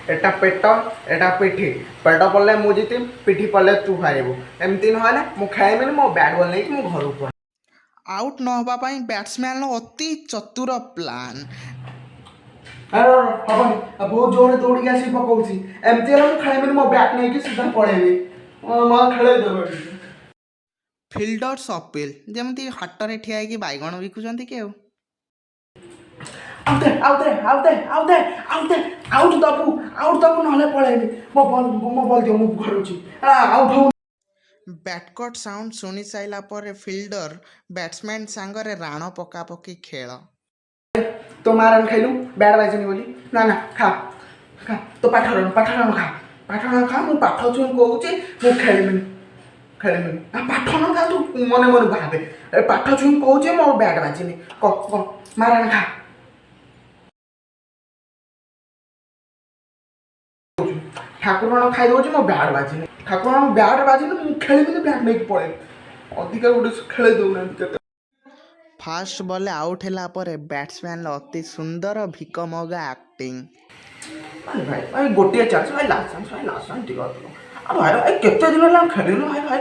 एटा पेट एटा पिठी पेट पड़े मु जीति पिठी पड़े तू हारबू एमती ना मु खाइबी मो बैट बॉल नहीं मो घर को आउट न होगा बैट्समैन अति चतुर प्लान हबनी बहुत जोर दौड़ी आसी पकाऊँगी एमती खाइबी मो बैट नहीं सीधा पड़ेबी खेल फिल्डर्स अपील जमी हाटर ठिया होगी बैगण बिकुंट कि आउट दबू ना पड़ेबी मो बल दियो मु घर आउट हो बैटकट साउंड शुणी साइला पर फिल्डर बैट्समैन सांगरे राण पकापकी खेल तो मारन खाइलु बैट बाजनी बोली ना ना खा खा तो पाठर खा मु पाठ छुई कहूँ मु खेलमिनी पाठ न खा तू मने मने भावे पाठ छुई कहूँ मो बैट बाजनी क मारन खा ठाकुर खाई दौर मो बैट बाजनी ठाकुर बैट बाजनी मु खेलमिनी बैट नहीं पड़े अधिका गोटे खेल दौना फास्ट बॉल आउट हैला पर बैट्समैन अति सुंदर भिक मगा एक्टिंग भाई गोटे चांस भाई लास्ट चांस दियो भाई भाई केते दिन ला खेलिनु भाई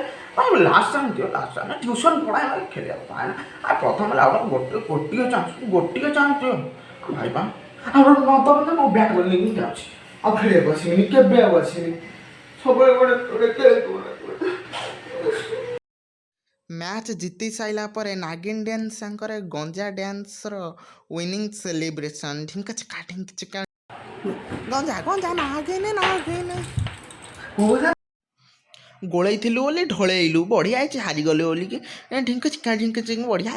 लास्ट चांस ट्यूशन पढ़ाए भाई खेलिया भाई आ प्रथम लाउड गोटे चांस दियो भाई बा और न तो मो बैट बॉल नहीं जाउछि अब खेले बसिनी केबे बसिनी सब गोटे खेल मैच जीति साइला पर नागिन डांस सांकर गंजा डांस रो विनिंग सेलिब्रेशन ढिंका चिका गंजा नागिन गोलैथिलु बोली ढोलैलु बढ़िया है हारी गले बोली कि ढिंका चिका बढ़िया।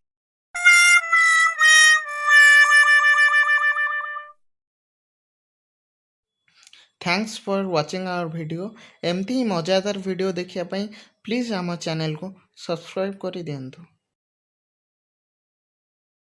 Thanks for watching our video एमती ही मजादार वीडियो देखिया पाई प्लीज आम चैनल को सब्सक्राइब कर दिंतु।